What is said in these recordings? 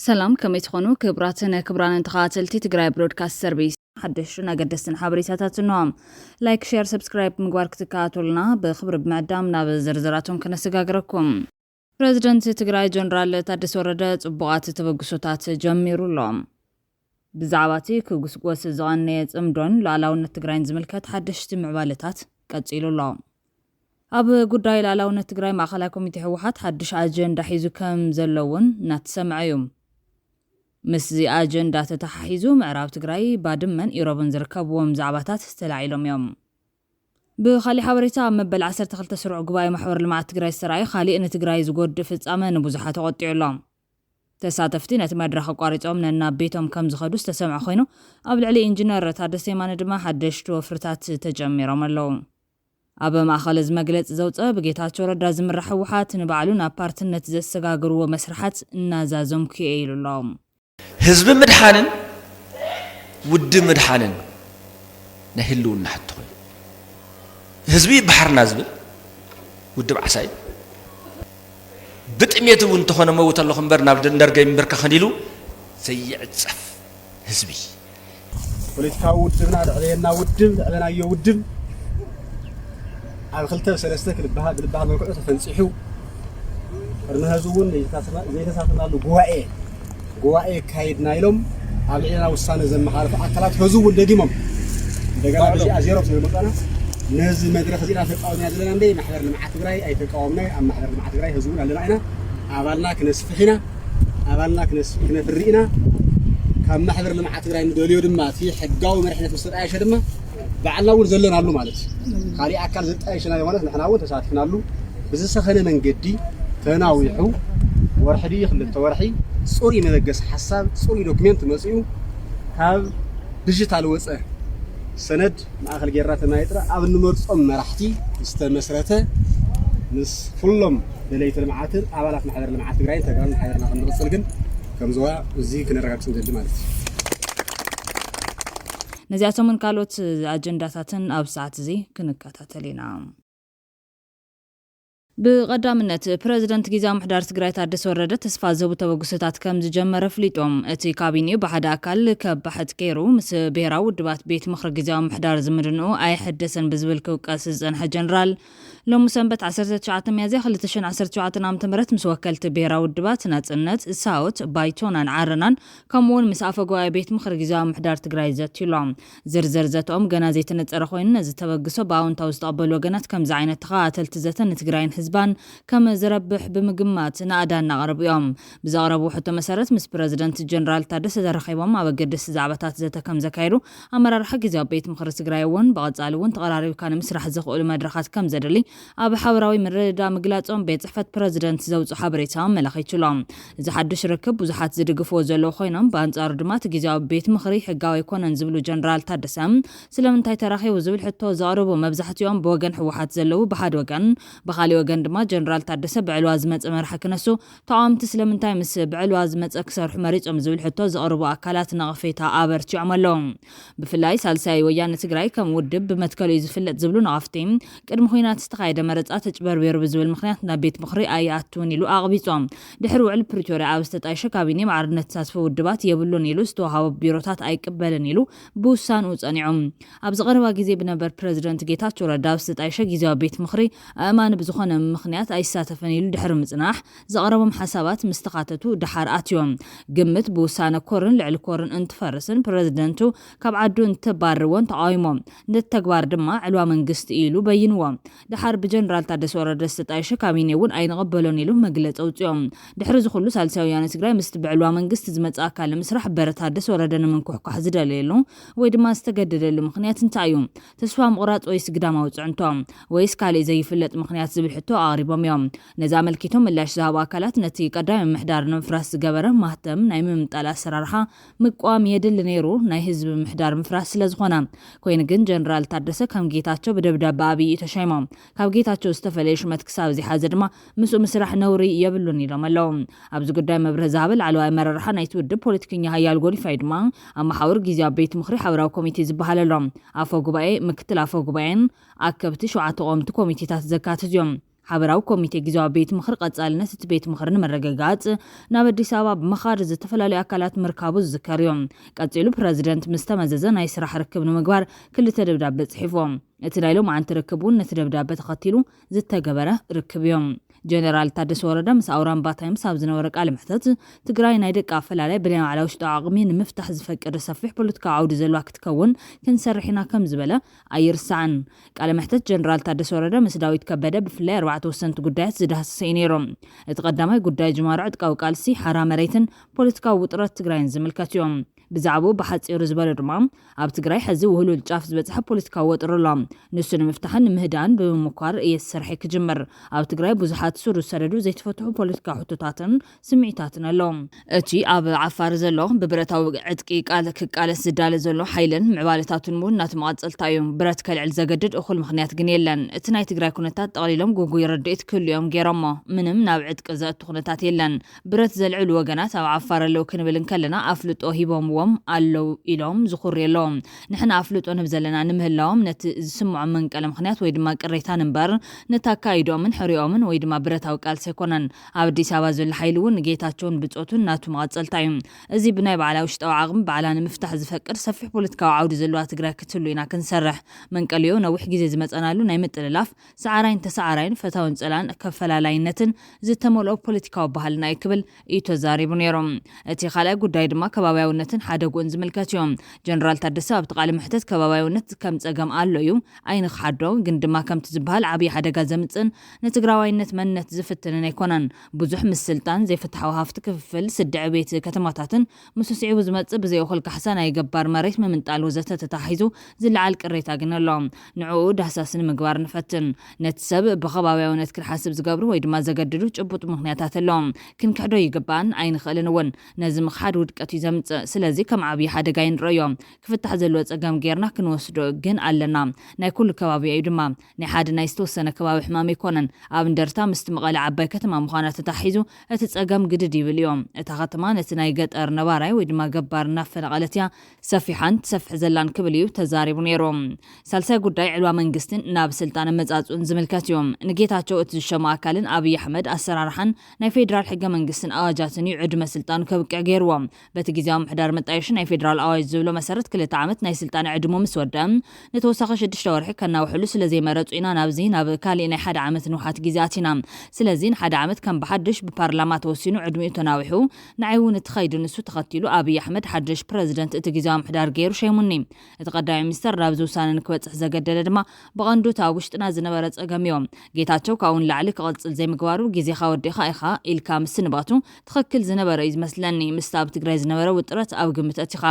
سلام كما تخونو كبراتنا كبران تخاتلتي تقراي برودكاست سيرفيس حدشنا قدسن حبريساتاتنوم لايك شير سبسكرايب مقوارك تكاتولنا بخبر بمعدامنا بزرزراتهم كنسقاقركم بريزيدنت تقراي جنرال تادس وردة صبغات تبقسوتات جميرو اللوم بزعواتي كقسقوس زغانيت امدون لعلاون التقراين زملكات حدشت معبالتات قتيلو اللوم أب قداي لعلاون التقراي ماخلا كوميتي حوحات حدش أجندا حيزو كم زلون ناتسمعيوم مسزي أجندا تتحيزو معراب تقراي بادمن إيروبن زركبوهم زعباتات استلعيلهم يوم بخالي حوريتا مبل 10 تخلت سرع قباي محور المعات تقراي السراي خالي إن تقراي زقود فيتس أمان بوزحات غطيع اللهم تساتفتين اتمدرخ قاريتهم ننا بيتهم كم زخدوس تسمع خوينو قبل علي انجينير تادسي ما ندما حدشتو فرتات تجميرهم اللهم أبا ما خالز مجلس زوجة بقيتها ردا زمرح وحات نبعلونا بارتنت زسقاقر ومسرحات نازازم كي اللهم حزب مدحانن ود مدحانن نهلون حتى حزبي بحر نازل ود بعساي بتأميته وانتهون موت الله خبر نبدأ نرجع من بركة خليلو سيعتصف حزبي وليتها ودنا علينا ودم علينا يودم على خلته سلستك لبهاد القطة تنسحو المهزون زي تسافنا له جوائي كايدنا يلهم علينا وصلنا زي ما عارف أكلات هزون دقيمهم دقيقة بس أزيرو في المكان نزل مدرسة زينا في قومنا زلنا ندي محضر المعات جراي أي في قومنا أم محضر المعات جراي هزون على رأينا عملنا كنسف هنا عملنا كنسف هنا في الرئنا كم محضر المعات جراي ندوليو دم في حجاو مرحلة مستر عايشة دم بعنا ورزلنا على مالك خالي أكل زت عايشنا يومنا نحن أول تساعدنا له بس سخنا من جدي تناويحو ورحدي خلت ورحي صوري مدقس حساب صوري دوكمنت مسيو هاب ديجيتال وصه سند ماخل جيرات مايطرا اب نمرصم مرحتي استمسرته نس فلم بليت المعاتر ابالات محضر المعات تግራይ ተጋን حيرنا خنبصل ግን ከምዘዋ እዚ كنرغاكس እንደል ማለት نزياتهم من قالوت أجنداتاتن أب ساعت زي كنكاتاتلينا بقدامنت بريزيدنت جيزا محدار تقراي تادس وردة تسفا زبو توقسطات كم زجمر فليتهم اتي كابيني بحد اكل كبحد كيرو مس بيراو دبات بيت مخرج جيزا محدار زمرنو اي حدثن بزبل كوكاس زنح جنرال لو مسنبت 19 ميازي خلتشن 19 عام تمرت مسوكلت بيراو دبات ناتسنت ساوت بايتونان عرنان كمون مسافة قواي بيت مخرج جيزا محدار تقراي زاتيلوم زرزر زاتهم غنازي تنتصر خوين نزي توقسو باون توستقبل وغنات كم زعينة تقاتل تزتن تقراين حزبان كما زربح بمقمات نادان نغرب يوم بزغربو حتى مسارت مس بريزيدنت جنرال تادس زرخيبهم أبقدس زعبتات زيتا كم زكايرو أمرار حق زيو بيت مخرج تقرايون بغزالون تقراريو كان مسرح زخول مدرخات كم زدلي أب حوراوي من ردا مقلاتهم بيت صحفة بريزيدنت زوج حبريتهم ملخيتشلهم إذا حدش ركب وزحات زدقفو زلو خوينهم بانصار دمات جيزاو بيت مخري حقاوي يكون نزبلو جنرال تادسم سلامنتاي تراخي وزبل حتى زغربو مبزحت يوم بوغن حوحات زلو بحد وغن بخالي وغن دما جنرال تادس بعلواز مص مرح كنسو طعام تسلمنتاي مس بعلواز مص اكثر حمريصم زبل حتى زقربو اكلات نغفيتا ابرتي عملهم بفلاي سالساي ويان تግራይ كم ودب بمتكلو يزفلت زبلو نغفتيم قدم خوينات استقايده مرصات تجبربير بزبل مخنيات نبيت مخري اياتون يلو اغبيصوم دحرو على بريتوريا عاوستايشه كابيني معرنت تاسفو ودبات يبلون يلو استوهاو بيروتات ايقبلن يلو بوسان وصنيعم ابز قربا غزي بنبر بريزيدنت ጌታቸው ረዳ አውስተጣይشه ጊዜያዊ ቤት ምኽሪ አማን ብዙኾነ ምኽንያት አይሳተፈን ይሉ ድሕር ምጽናሕ ዘقربም ሓሳባት ምስተኻተቱ ድሓር ኣትዮም ግምት ብውሳነ ኮርን ልዕሊ ኮርን እንትፈርስን ፕሬዝደንቱ ካብ ዓዱ እንትባርዎን ተቃዊሞም ንተግባር ድማ ዕልዋ መንግስቲ ኢሉ በይንዎም ድሓር ብጀነራል ታደሰ ወረደ ዝተጣይشه ካቢኔውን ኣይንቀበሎን ኢሉ መግለጽ ኣውጽዮም ድሕር ዝኹሉ ሳልሳይ ወያነ ትግራይ ምስቲ ብዕልዋ መንግስቲ ዝመጽ ኣካል ምስራሕ በረታደሰ ወረደ ንምንኩሕኳሕ ዝደለየሉ ወይ ድማ ዝተገደደሉ ምኽንያት እንታይ እዩ ተስፋ ምቑራጽ ወይ ስግዳም ኣውጽዕንቶም ወይስ ካልእ ዘይፍለጥ ምኽንያት ዝብል ሕቶ ኣቕሪቦም እዮም ነዛ መልኪቶም ምላሽ ዝሃቡ ኣካላት ነቲ ቀዳሚ ምሕዳር ንምፍራስ ዝገበረ ማህተም ናይ ምምጣል ኣሰራርሓ ምቋም የድል ነይሩ ናይ ህዝቢ ምሕዳር ምፍራስ ስለ ዝኾነ ኮይኑ ግን ጀነራል ታደሰ ከም ጌታቸው በደብዳቤ ኣብይ ተሻይሞም ካብ ጌታቸው ዝተፈለየ ሽመት ክሳብ ዝሓዘ ድማ ምስኡ ምስራሕ ነውሪ የብሉን ኢሎም ኣለዉ ኣብዚ ጉዳይ መብርህ ዝሃበል ዓለዋይ መራርሓ ናይቲ ውድብ ፖለቲከኛ ሃያል ጎሊፋይ ድማ ኣመሓውር ጊዜያዊ ቤት ምኽሪ ሓበራዊ ኮሚቴ ዝበሃለሎም ኣፈ ጉባኤ ምክትል ኣፈ ጉባኤን ኣከብቲ 7 ቆምቲ ኮሚቴታት ዘካትት እዮም حبراو كوميتي جزاء بيت مخر قصالنت بيت مخرن مرغغاص ናብ አዲስ አበባ በመኻድ ዝተፈላልዩ አካላት ምርካቡ ዝከርዮም ቀጽሉ ፕሬዝዳንት ምስተመዘዘ ናይ ስራሕ ርክብ ንምግባር ክልተ ደብዳቤ ጽሒፎም እቲ ናይሎም አንተ ርክቡን ነቲ ደብዳቤ ተኸቲሉ ዝተገበረ ርክብዮም ጀነራል ታደሰ ወረደ ምስ አውራምባ ታይምስ ኣብ ዝነበረ ቃል ምሕተት ትግራይ ናይ ደቂ ኣፈላላይ ብናይ ባዕላ ውሽጣዊ ዓቕሚ ንምፍታሕ ዝፈቅድ ሰፊሕ ፖለቲካዊ ዓውዲ ዘለዋ ክትከውን ክንሰርሕ ኢና ከም ዝበለ ኣይርሳዕን ቃል ምሕተት ጀነራል ታደሰ ወረደ ምስ ዳዊት ከበደ ብፍላይ 4 ወሰንቲ ጉዳያት ዝዳሰሰ ነይሮም እቲ ቀዳማይ ጉዳይ ጅማር ዕጥቃዊ ቃልሲ ሓራ መሬትን ፖለቲካዊ ውጥረት ትግራይን ዝምልከት እዮም ብዛዕባ በሓፂሩ ዝበለ ድማ ኣብ ትግራይ ሕዚ ውህሉል ጫፍ ዝበፅሐ ፖለቲካዊ ወጥሮ ንሱ ንምፍታሕን ምህዳን ብምምኳር እየሰርሐ ክጅምር ኣብ ትግራይ ብዙሓት ሱር ሰደዱ ዘይተፈትሑ ፖለቲካዊ ሕቶታትን ስምዒታትን ኣለዎም እቲ ኣብ ዓፋር ዘሎ ብብረታዊ ዕጥቂ ቃል ክቃለስ ዝዳለ ዘሎ ሓይልን ምዕባለታቱን እውን እናተመቐፀልታ እዮም ብረት ከልዕል ዘገድድ እኹል ምክንያት ግን የለን እቲ ናይ ትግራይ ኩነታት ጠቕሊሎም ጉጉይ ረድኤት ክህልዮም ገይሮሞ ምንም ናብ ዕጥቂ ዘእቱ ኩነታት የለን ብረት ዘልዕሉ ወገናት ኣብ ዓፋር ኣለው ክንብል ከለና ኣፍልጦ ሂቦምዎ አለው ኢሎም ዝኹር የለዎም ንሕና አፍልጦ ንብዘለና ንምህላዎም ነቲ ዝስምዖ መንቀለ ምክንያት ወይ ድማ ቅሬታ ንበር ነታካይዶምን ሕሪኦምን ወይ ድማ ብረታዊ ቃልሲ ኣይኮነን ኣብ አዲስ አበባ ዘሎ ሓይሊ እውን ጌታቸውን ብጾቱን ናቱ መቐፀልታ እዩ እዚ ብናይ ባዕላ ውሽጣዊ ዓቕሚ ባዕላ ንምፍታሕ ዝፈቅድ ሰፊሕ ፖለቲካዊ ዓውዲ ዘለዋ ትግራይ ክትህሉ ኢና ክንሰርሕ መንቀልዮ ነዊሕ ግዜ ዝመፀናሉ ናይ ምጥልላፍ ሰዓራይን ተሰዓራይን ፈታውን ፀላን ከፈላላይነትን ዝተመልኦ ፖለቲካዊ ባህልና ይክብል እዩ ተዛሪቡ ነይሮም እቲ ካልኣይ ጉዳይ ድማ ከባቢያውነትን ሓደጉን ዝምልከት እዮም ጀነራል ታደሰ ኣብ ተቃሊ ምሕተት ከባቢያውነት ከም ፀገም ኣሎ እዩ ኣይን ክሓዶ ግን ድማ ከምቲ ዝበሃል ዓብይ ሓደጋ ዘምፅን ንትግራዋይነት መንነት ዝፍትንን ኣይኮነን ብዙሕ ምስ ስልጣን ዘይፍትሓዊ ሃፍቲ ክፍፍል ስድዕ ቤት ከተማታትን ምስ ስዒቡ ዝመፅእ ብዘይ እኹል ካሕሳ ናይ ገባር መሬት ምምንጣል ወዘተ ተታሒዙ ዝለዓል ቅሬታ ግን ኣሎ ንዕኡ ዳህሳስን ምግባር ንፈትን ነቲ ሰብ ብከባቢያውነት ክሓስብ ዝገብሩ ወይ ድማ ዘገድዱ ጭቡጥ ምክንያታት ኣለዎም ክንክሕዶ ይግባን ኣይንኽእልን እውን ነዚ ምክሓድ ውድቀት እዩ ዘምፅእ ስለዚ ከም ዓብይ ሓደጋ ይንረዮም ክፍታሕ ዘለዎ ፀገም ጌርና ክንወስዶ ግን ኣለና ናይ ኩሉ ከባቢ እዩ ድማ ናይ ሓደ ናይ ዝተወሰነ ከባቢ ሕማም ይኮነን ኣብ እንደርታ ምስቲ መቐለ ዓባይ ከተማ ምዃና ተታሒዙ እቲ ፀገም ግድድ ይብል እዮም እታ ከተማ ነቲ ናይ ገጠር ነባራይ ወይ ድማ ገባር እናፈነቐለትያ ሰፊሓን ትሰፍሕ ዘላን ክብል እዩ ተዛሪቡ ነይሮም ሳልሳይ ጉዳይ ዕልዋ መንግስትን ናብ ስልጣን መጻጽኡን ዝምልከት እዮም ንጌታቸው እቲ ዝሸሙ ኣካልን ኣብይ ኣሕመድ ኣሰራርሓን ናይ ፌደራል ሕገ መንግስትን ኣዋጃትን እዩ ዕድመ ስልጣኑ ከብቅዕ ገይርዎም በቲ ጊዜያዊ ምሕዳር መጣየሽ ናይ ፌደራል ኣዋጅ ዝብሎ መሰረት 2 ዓመት ናይ ስልጣን ዕድሞ ምስ ወድአ ነተወሳኺ 6 ወርሒ ከናውሕሉ ስለዚ መረፁ ኢና ናብዚ ናብ ካሊእ ናይ 1 ዓመት ንውሓት ግዜያት ኢና ስለዚ 1 ዓመት ከም ብሓድሽ ብፓርላማ ተወሲኑ ዕድሚኡ ተናዊሑ ንዓይ እውን እትኸይድ ንሱ ተኸቲሉ ኣብይ ኣሕመድ ሓድሽ ፕሬዝደንት እቲ ጊዜያዊ ምሕዳር ገይሩ ሸይሙኒ እቲ ቀዳማይ ሚኒስተር ናብ ውሳነ ንክበፅሕ ዘገደደ ድማ ብቐንዱ ኣብ ውሽጥና ዝነበረ ፀገም እዮም ጌታቸው ካብኡን ላዕሊ ክቐፅል ዘይምግባሩ ግዜኻ ወዲኻ ኢኻ ኢልካ ምስንባቱ ትኽክል ዝነበረ እዩ ዝመስለኒ ምስ ኣብ ትግራይ ዝነበረ ውጥረት ኣብ ግምት እቲኻ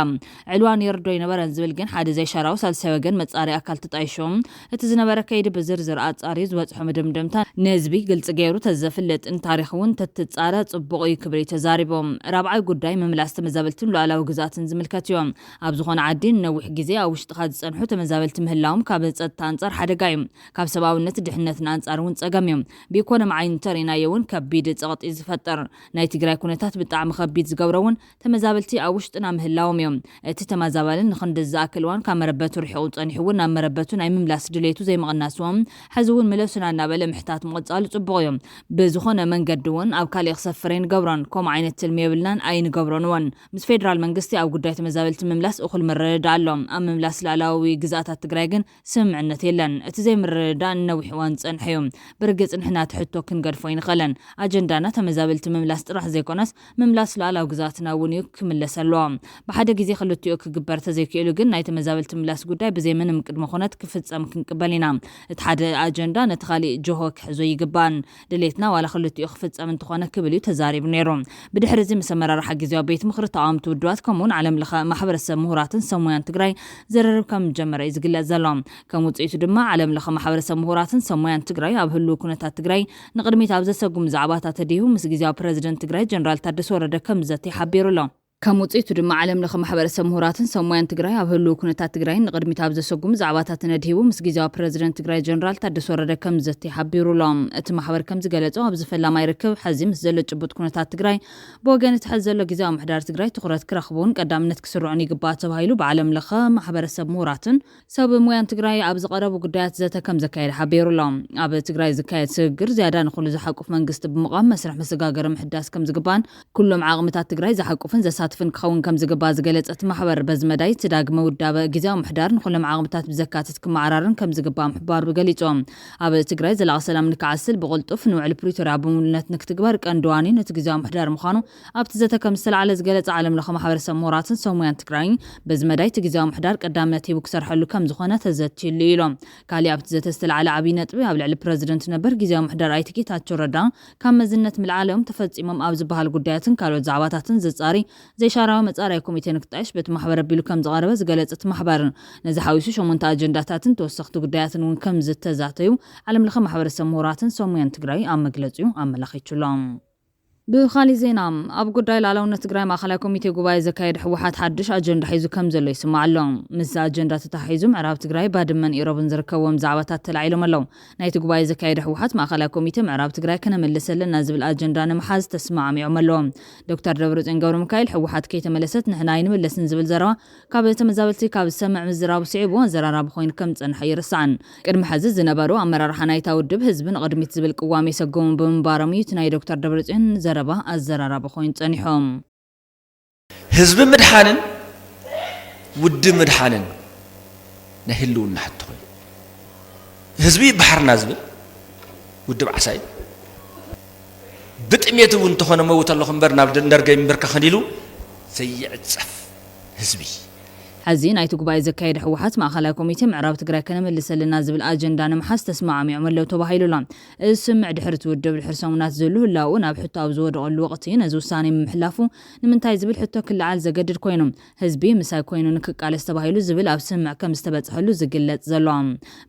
ዕልዋን ይርዶ ይነበረን ዝብል ግን ሓደ ዘይሸራው ሳልሳይ ወገን መጻሪ ኣካል ተጣይሾም እቲ ዝነበረ ከይዲ ብዝርዝር ኣጻሪ ዝበፅሖ ምድምድምታ ንህዝቢ ግልጽ ገይሩ ተዘፍለጥን ታሪክ እውን ተትጻረ ጽቡቕ እዩ ክብሪ ተዛሪቦም ራብዓይ ጉዳይ ምምላስ ተመዛበልትን ሉዓላዊ ግዛትን ዝምልከት እዮም ኣብ ዝኾነ ዓዲ ነዊሕ ግዜ ኣብ ውሽጥኻ ዝጸንሑ ተመዛበልቲ ምህላዎም ካብ ፀጥታ አንጻር ሓደጋ እዩ ካብ ሰብኣውነት ድሕነትን አንጻር እውን ፀገም እዮም ብኢኮኖሚ ዓይን ተሪእናዮ እውን ከቢድ ፀቕጢ ዝፈጠር ናይ ትግራይ ኩነታት ብጣዕሚ ከቢድ ዝገብረውን ተመዛበልቲ ኣብ ውሽጥና ምህላዎም እዮም እቲ ተመዛበልን ንኽንድዝ ዝኣክል እዋን ካብ መረበቱ ርሒቑ ፀኒሑ እውን ናብ መረበቱ ናይ ምምላስ ድሌቱ ዘይምቕናስዎም ሕዚ እውን መለሱና እናበለ ምሕታት ምቕፃሉ ጽቡቕ እዮም ብዝኾነ መንገዲ እውን ኣብ ካሊእ ክሰፍር ይንገብሮን ከምኡ ዓይነት ትልሚ የብልናን ኣይንገብሮን እውን ምስ ፌደራል መንግስቲ ኣብ ጉዳይ ተመዛበልቲ ምምላስ እኹል ምርድዳ ኣሎም ኣብ ምምላስ ላዕላዊ ግዛታት ትግራይ ግን ስምምዕነት የለን እቲ ዘይምርድዳ ነዊሕ እዋን ፀንሐ እዩ ብርግፅ ንሕና ትሕቶ ክንገድፎ ይንኽእለን ኣጀንዳና ተመዛበልቲ ምምላስ ጥራሕ ዘይኮነስ ምምላስ ላዕላዊ ግዛትና እውን እዩ ክምለስ ኣለዎ ብሓደ ግዜ ክልቲኡ ክግበር ተዘይክእሉ ግን ናይ ተመዛበልቲ ምምላስ ጉዳይ ብዘይ ምንም ቅድመ ኩነት ክፍፀም ክንቅበል ኢና እቲ ሓደ ኣጀንዳ ነቲ ካሊእ ጆሆ ክሕዞ ይግባን ድሌትና ዋላ ክልቲኡ ክፍፀም እንትኾነ ክብል እዩ ተዛሪቡ ነይሩ ብድሕሪ እዚ ምስ ኣመራርሓ ጊዜያዊ ቤት ምክሪ ተቃወምቲ ውድባት ከምኡውን ዓለም ለኸ ማሕበረሰብ ምሁራትን ሰሙያን ትግራይ ዝርርብ ከም ጀመረ እዩ ዝግለጽ ዘሎ ከም ውፅኢቱ ድማ ዓለም ለኸ ማሕበረሰብ ምሁራትን ሰሙያን ትግራይ ኣብ ህልው ኩነታት ትግራይ ንቅድሚት ኣብ ዘሰጉም ዛዕባታት ተዲሁ ምስ ጊዜያዊ ፕሬዝደንት ትግራይ ጀነራል ታደሰ ወረደ ከም ዘተ ይሓቢሩ ኣሎ كموصيت ድማ ዓለም ለኸ ማሕበረሰብ ምሁራትን ሰሙያን ትግራይ ኣብ ህልው ኩነታት ትግራይ ንቅድሚት ኣብ ዘሰጉም ዛዕባታት ነድሂቡ ምስ ጊዜያዊ ፕረዚደንት ትግራይ ጀነራል ታደሰ ወረደ ከም ዘት ይሓቢሩሎም እቲ ማሕበር ከም ዝገለጾ ኣብ ዝፈላማ ይርከብ ሓዚ ምስ ዘሎ ጭቡጥ ኩነታት ትግራይ ብወገን እቲ ሕዚ ዘሎ ጊዜያዊ ምሕዳር ትግራይ ትኩረት ክረኽቡን ቀዳምነት ክስርዑን ይግባእ ተባሂሉ ብዓለም ለኸ ማሕበረሰብ ምሁራትን ሰብ ሞያን ትግራይ ኣብ ዝቀረቡ ጉዳያት ዘተ ከም ዘካየደ ሓቢሩሎም ኣብ ትግራይ ዝካየድ ስግር ዝያዳ ንኹሉ ዝሓቁፍ መንግስቲ ብምቋም መስርሕ መሰጋገር ምሕዳስ ከም ዝግባን ኩሎም ዓቕምታት ትግራይ ዝሓቁፍን ዘሳትፍን ክኸውን ከም ዝግባ ዝገለጸት ማሕበር በዝመዳይ ትዳግመ ውዳበ ጊዜያዊ ምሕዳር ንኹሎም ዓቕምታት ብዘካትት ክመዓራርን ከም ዝግባ ምሕባሩ ገሊጾም ኣብ ትግራይ ዘላቂ ሰላም ንክዓስል ብቕልጡፍ ንውዕል ፕሪቶሪያ ብምሉነት ንክትግበር ቀንዲ ዋኒ ነቲ ጊዜያዊ ምሕዳር ምዃኑ ኣብቲ ዘተ ከም ዝተለዓለ ዝገለጸ ዓለም ለኸ ማሕበረሰብ ምሁራትን ሰሙያን ትግራይ በዝመዳይ እቲ ጊዜያዊ ምሕዳር ቀዳምነት ሂቡ ክሰርሐሉ ከም ዝኾነ ተዘቲሉ ኢሎም ካሊእ ኣብቲ ዘተ ዝተለዓለ ዓብይ ነጥቢ ኣብ ልዕሊ ፕረዚደንት ነበር ጊዜያዊ ምሕዳር ኣይተ ጌታቸው ረዳ ካብ መዝነት ምልዓሎም ተፈጺሞም ኣብ ዝበሃል ጉዳያትን ካልኦት ዛዕባታትን ዝጻሪ ዘይሻራዊ መጻርያ ኮሚቴ ንክጣይሽ በቲ ማሕበር ኣቢሉ ከም ዝቐረበ ዝገለጸት ማሕበር ነዚ ሓዊሱ 8 ኣጀንዳታትን ተወሰኽቲ ጉዳያትን እውን ከም ዝተዛተዩ ዓለም ለኸ ማሕበረሰብ ምሁራትን ሰሙያን ትግራይ ኣብ መግለጺኡ ኣመላኺቱሎም ብኻሊእ ዜና ኣብ ጉዳይ ላዕለውነት ትግራይ ማእኸላይ ኮሚቴ ጉባኤ ዘካየደ ሕወሓት ሓድሽ ኣጀንዳ ሒዙ ከም ዘሎ ይስማዕ ኣሎ ምስ ኣጀንዳ ተታሒዙ ምዕራብ ትግራይ ባድመን ኢሮብን ዝርከብዎም ዛዕባታት ተላዒሎም ኣለዉ ናይቲ ጉባኤ ዘካየደ ሕወሓት ማእኸላይ ኮሚቴ ምዕራብ ትግራይ ከነመልሰለና ዝብል ኣጀንዳ ንምሓዝ ተስማዕሚዖም ኣለዎም ዶክተር ደብረጽዮን ገብረ ሚካኤል ሕወሓት ከይተመለሰት ንሕና ኣይንመለስን ዝብል ዘረባ ካብ ተመዛበልቲ ካብ ዝሰምዕ ምዝራቡ ስዒቡ ኣዘራራቢ ኮይኑ ከም ዝጸንሐ ይርስዓን ቅድሚ ሕዚ ዝነበሩ ኣመራርሓ ናይታ ውድብ ህዝቢ ንቅድሚት ዝብል ቅዋሜ የሰጎሙ ብምንባሮም እዩ እቲ ናይ ዶክተር ደብረጽዮን ዘረባ ኣዘራራቢ ኮይኑ ጸኒሖም ህዝቢ ምድሓንን ውድብ ምድሓንን ነህልውና ሕቶ ኮይኑ ህዝቢ ባሕርና ዝብል ውድብ ዓሳይ ብጥሜት እውን ተኾነ መውት ኣለኹ እምበር ናብ ደርገይ ምብርካ ኸኒሉ ዘይዕፀፍ ህዝቢ حزي نايت ጉባኤ ዘካየደ ሕወሓት ማእኸላይ ኮሚቴ ምዕራብ ትግራይ ከነመልሰልና ዝብል ኣጀንዳ ንምሓዝ ተስማዕሚዖም ኣለዉ ተባሂሉሎም እዚ ስምዕ ድሕሪ ትውድብ ድሕሪ ሰሙናት ዘሎ ህላው ናብ ሕቶ ኣብ ዝወደቐሉ ወቕቲ ነዚ ውሳኔ ምምሕላፉ ንምንታይ ዝብል ሕቶ ክለዓል ዘገድድ ኮይኖም ህዝቢ ምሳይ ኮይኑ ንክቃለስ ተባሂሉ ዝብል ኣብ ስምዕ ከም ዝተበፅሐሉ ዝግለጽ ዘሎ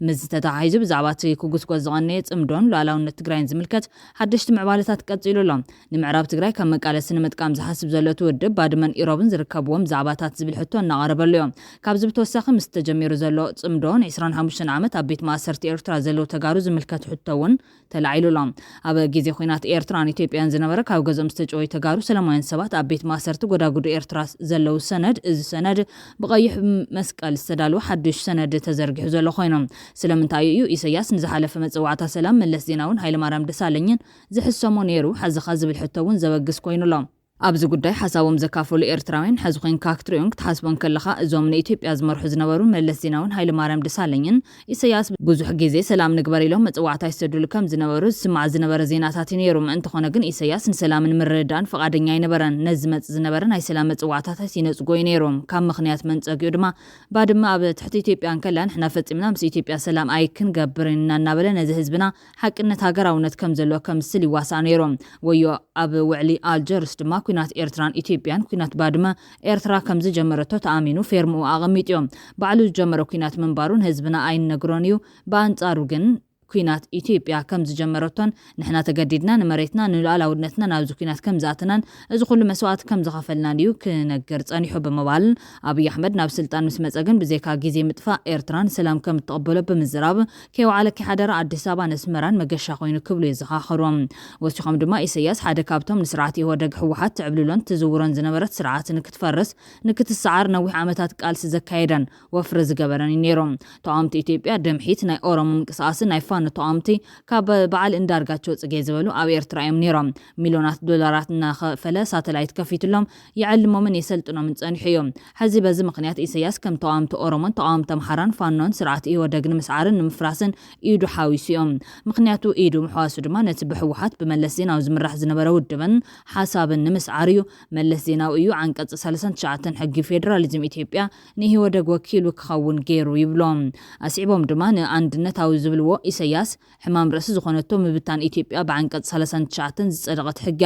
ምስ ተተሓሒዙ ብዛዕባ እቲ ክጉስጎስ ዝቐነየ ጽምዶን ሉዓላውነት ትግራይን ዝምልከት ሓደሽቲ ምዕባለታት ቀፂሉሎም ንምዕራብ ትግራይ ከም መቃለሲ ንምጥቃም ዝሓስብ ዘሎ ትውድብ ባድመን ኢሮብን ዝርከብዎም ዛዕባታት ዝብል ሕቶ እናቐረበሉ ካብ ዝተወሰኸ ምስ ተጀሚሩ ዘሎ ጽምዶን 25 ዓመት ኣብ ቤት ማእሰርቲ ኤርትራ ዘሎ ተጋሩ ዝምልከት ሕቶውን ተላዒሉሎም ኣብ ግዜ ኩናት ኤርትራን ኢትዮጵያን ዝነበረ ካብ ገዞም ዝተጨወዩ ተጋሩ ሰላማውያን ሰባት ኣብ ቤት ማእሰርቲ ጎዳጉዱ ኤርትራ ዘለው ሰነድ እዚ ሰነድ ብቀይሕ መስቀል ዝተዳለወ ሓድሽ ሰነድ ተዘርጊሑ ዘሎ ኮይኖም ስለምንታይ እዩ ኢሳያስ ንዝሓለፈ መጽዋዕታ ሰላም መለስ ዜናውን ሃይለማርያም ደሳለኝን ዝሕሰሞ ነይሩ ሓዝኻ ዝብል ሕቶውን ዘበግስ ኮይኑሎም ኣብዚ ጉዳይ ሓሳቦም ዘካፈሉ ኤርትራውያን ሕዚ ኮይንካ ክትሪኦም ክትሓስቦን ከለኻ እዞም ንኢትዮጵያ ዝመርሑ ዝነበሩ መለስ ዜናውን ሃይለማርያም ደሳለኝን ኢሳያስ ብዙሕ ግዜ ሰላም ንግበር ኢሎም መጽዋዕታ ይሰድሉ ከም ዝነበሩ ዝስማዕ ዝነበረ ዜናታት ነይሩ እንትኾነ ግን ኢሳያስ ንሰላምን ምርድዳእን ፈቃደኛ ኣይነበረን ነዚ መጽ ዝነበረ ናይ ሰላም መጽዋዕታታት ይነጽጎ ነይሮም ካብ ምኽንያት መንጸጊኡ ድማ ባድመ ኣብ ትሕቲ ኢትዮጵያን ከላ ንሕና ፈጺምና ምስ ኢትዮጵያ ሰላም ኣይክንገብር ኢና እናበለ ነዚ ህዝብና ሓቅነት ሃገራውነት ከም ዘለዎ ከምስል ይዋሳእ ነይሮም ወዮ ኣብ ውዕሊ ኣልጀርስ ድማ ኩናት ኤርትራን ኢትዮጵያን ኩናት ባድመ ኤርትራ ከም ዝጀመረቶ ተኣሚኑ ፌርሙ ኣቐሚጥዮም ባዕሉ ዝጀመረ ኩናት ምንባሩን ህዝብና ኣይንነግሮን እዩ በኣንጻሩ ግን ኩናት ኢትዮጵያ ከም ዝጀመረቶን ንሕና ተገዲድና ንመሬትና ንሉዓላውነትና ናብዚ ኩናት ከም ዝኣተናን እዚ ኩሉ መስዋዕት ከም ዝኸፈልናን እዩ ክነገር ጸኒሑ ብምባል ኣብይ ኣሕመድ ናብ ስልጣን ምስ መጸ ግን ብዘይካ ግዜ ምጥፋእ ኤርትራን ሰላም ከም እትቕበሎ ብምዝራብ ከይወዓለ ሓደራ ኣዲስ ኣበባ ነስመራን መገሻ ኮይኑ ክብሉ ይዘኻኽሮም ወሲኾም ድማ ኢሳያስ ሓደ ካብቶም ንስርዓት ይወደግ ሕወሓት ትዕብልሎን ትዝውሮን ዝነበረት ስርዓት ንክትፈርስ ንክትሰዓር ነዊሕ ዓመታት ቃልሲ ዘካየደን ወፍሪ ዝገበረን ነይሮም ተቃውምቲ ኢትዮጵያ ድምሒት ናይ ኦሮሞ ምንቅስቓስን ናይ ተቃውምቲ ካብ በዓል እንዳርጋቸው ጽጌ ዝበሉ ኣብ ኤርትራ እዮም ነይሮም ሚሊዮናት ዶላራት እናኸፈለ ሳተላይት ከፊትሎም ይዕልሞምን የሰልጥኖምን ጸኒሑ እዮም ሕዚ በዚ ምክንያት ኢሳያስ ከም ተቃውምቲ ኦሮሞን ተቃውምቲ ኣምሓራን ፋኖን ስርዓት ይወደግ ንምስዓርን ንምፍራስን ኢዱ ሓዊሱ እዮም ምክንያቱ ኢዱ ምሕዋሱ ድማ ነቲ ብሕወሓት ብመለስ ዜናዊ ዝምራሕ ዝነበረ ውድብን ሓሳብን ንምስዓር እዩ መለስ ዜናዊ እዩ ዓንቀጽ 39 ሕጊ ፌደራሊዝም ኢትዮጵያ ንህወደግ ወኪሉ ክኸውን ገይሩ ይብሎም ኣስዒቦም ድማ ንኣንድነታዊ ዝብልዎ ኢሳያስ ሕማም ርእሲ ዝኾነቶ ምብታን ኢትዮጵያ በዓንቀጽ 39 ዝጸደቐት ሕጊ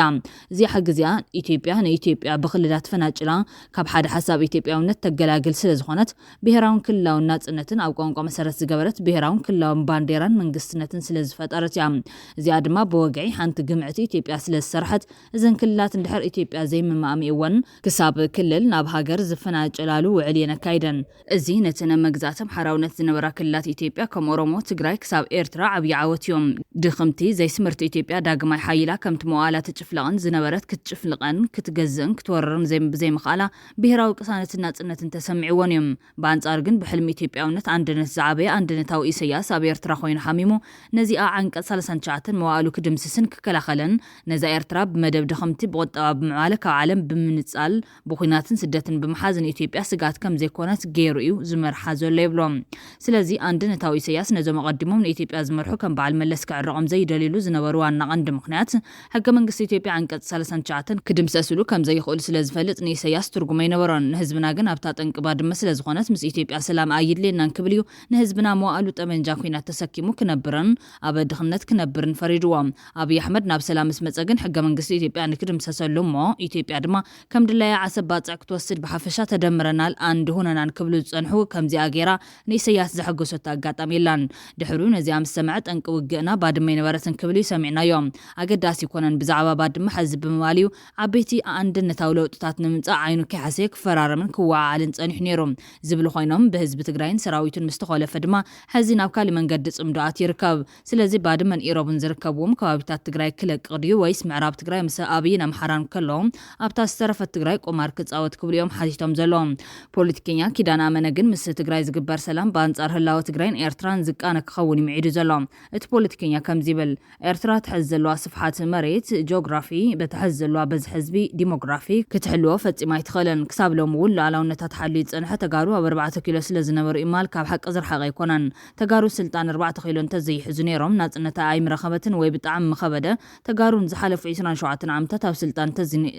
እዚ ሕጊዚኣ ኢትዮጵያ ንኢትዮጵያ ብኽልላት ፈናጭላ ካብ ሓደ ሓሳብ ኢትዮጵያውነት ተገላግል ስለ ዝኾነት ብሄራውን ክልላውን ናጽነትን ኣብ ቋንቋ መሰረት ዝገበረት ብሄራውን ክልላውን ባንዴራን መንግስትነትን ስለ ዝፈጠረት እያ እዚኣ ድማ ብወግዒ ሓንቲ ግምዕቲ ኢትዮጵያ ስለ ዝሰርሐት እዘን ክልላት እንድሕር ኢትዮጵያ ዘይምማእምእወን ክሳብ ክልል ናብ ሃገር ዝፈናጭላሉ ውዕል የነካይደን እዚ ነቲ መግዛእቶም ሓራውነት ዝነበራ ክልላት ኢትዮጵያ ከም ኦሮሞ ትግራይ ክሳብ ኤርትራ ዓብዪ ዓወት እዮም ድኽምቲ ዘይስምርቲ ኢትዮጵያ ዳግማይ ሓይላ ከምቲ መዋእላ ትጭፍለቕን ዝነበረት ክትጭፍልቐን ክትገዝእን ክትወርርን ብዘይምኽኣላ ብሄራዊ ቅሳነትን ናጽነትን ተሰሚዕዎን እዮም በአንጻር ግን ብሕልሚ ኢትዮጵያውነት አንድነት ዝዓበየ አንድነታዊ ኢሳያስ ኣብ ኤርትራ ኮይኑ ሓሚሙ ነዚኣ ዓንቀጽ 39 መዋእሉ ክድምስስን ክከላኸለን ነዛ ኤርትራ ብመደብ ድኽምቲ ብቁጠባ ብምዕባለ ካብ ዓለም ብምንጻል ብኹናትን ስደትን ብምሓዝን ኢትዮጵያ ስጋት ከም ዘይኮነት ገይሩ እዩ ዝመርሓ ዘሎ ይብሎም ስለዚ አንድነታዊ ኢሳያስ ነዞም ቀዲሞም ንኢትዮጵያ ዝመርሑ ከም በዓል መለስ ክዕረቆም ዘይደሊሉ ዝነበሩ ዋና ቀንዲ ምኽንያት ሕገ መንግስቲ ኢትዮጵያ ዓንቀጽ 39 ክድምሰስሉ ከም ዘይኽእሉ ስለ ዝፈልጥ ንኢሳያስ ትርጉም ኣይነበሮን ንህዝብና ግን ኣብታ ጠንቅባ ድማ ስለ ዝኾነት ምስ ኢትዮጵያ ሰላም ኣየድልየናን ክብል እዩ ንህዝብና መዋእሉ ጠመንጃ ኩናት ተሰኪሙ ክነብርን ኣብ ድኽነት ክነብርን ፈሪድዎም ኣብይ ኣሕመድ ናብ ሰላም ምስ መጸ ግን ሕገ መንግስቲ ኢትዮጵያ ንክድምሰሰሉ እሞ ኢትዮጵያ ድማ ከም ድላያ ዓሰብ ባጽዕ ክትወስድ ብሓፈሻ ተደምረናል አንድ ሆነናን ክብሉ ዝጸንሑ ከምዚኣ ገይራ ንኢሳያስ ዘሐገሶት ኣጋጣሚ የላን ድሕሩ ነዚኣ ምስ ሰምዐ ጠንቂ ውግእና ባድመ ይነበረትን ክብሉ ሰሚዕናዮም ኣገዳሲ ይኮነን ብዛዕባ ባድመ ሕዚ ብምባል እዩ ዓበይቲ አንድነታዊ ለውጥታት ንምምጻእ ዓይኑ ከይሓሰየ ክፈራረምን ክወዓልን ጸኒሑ ነይሩ ዝብሉ ኮይኖም ብህዝቢ ትግራይን ሰራዊቱን ምስ ተኸለፈ ድማ ሕዚ ናብ ካሊ መንገዲ ጽምዶኣት ይርከብ ስለዚ ባድመን ኢሮብን ዝርከብዎም ከባቢታት ትግራይ ክለቅቕ ድዩ ወይስ ምዕራብ ትግራይ ምስ ኣብይን ኣምሓራን ከለዎም ኣብታ ዝተረፈት ትግራይ ቁማር ክጻወት ክብሉ እዮም ሓቲቶም ዘለዎም ፖለቲከኛ ኪዳን ኣመነ ግን ምስ ትግራይ ዝግበር ሰላም በአንጻር ህላወ ትግራይን ኤርትራን ዝቃነ ክኸውን ይምዒዱ ዘሎ እቲ ፖለቲከኛ ከምዚ ይብል ኤርትራ ትሕዝ ዘለዋ ስፍሓት መሬት ጂኦግራፊ በትሕዝ ዘለዋ በዝሒ ህዝቢ ዲሞግራፊ ክትሕልዎ ፈጺማ ኣይትኽእልን ክሳብ ሎሚ እውን ሉዓላውነታት ሓልዩ ዝጸንሐ ተጋሩ ኣብ 4 ኪሎ ስለ ዝነበሩ ኢማል ካብ ሓቂ ዝረሓቐ ኣይኮነን ተጋሩ ስልጣን 4 ኪሎ እንተዘይሕዙ ነይሮም ናጽነታ ኣይምረኸበትን ወይ ብጣዕሚ ምኸበደ ተጋሩን ዝሓለፉ 27 ዓመታት ኣብ ስልጣን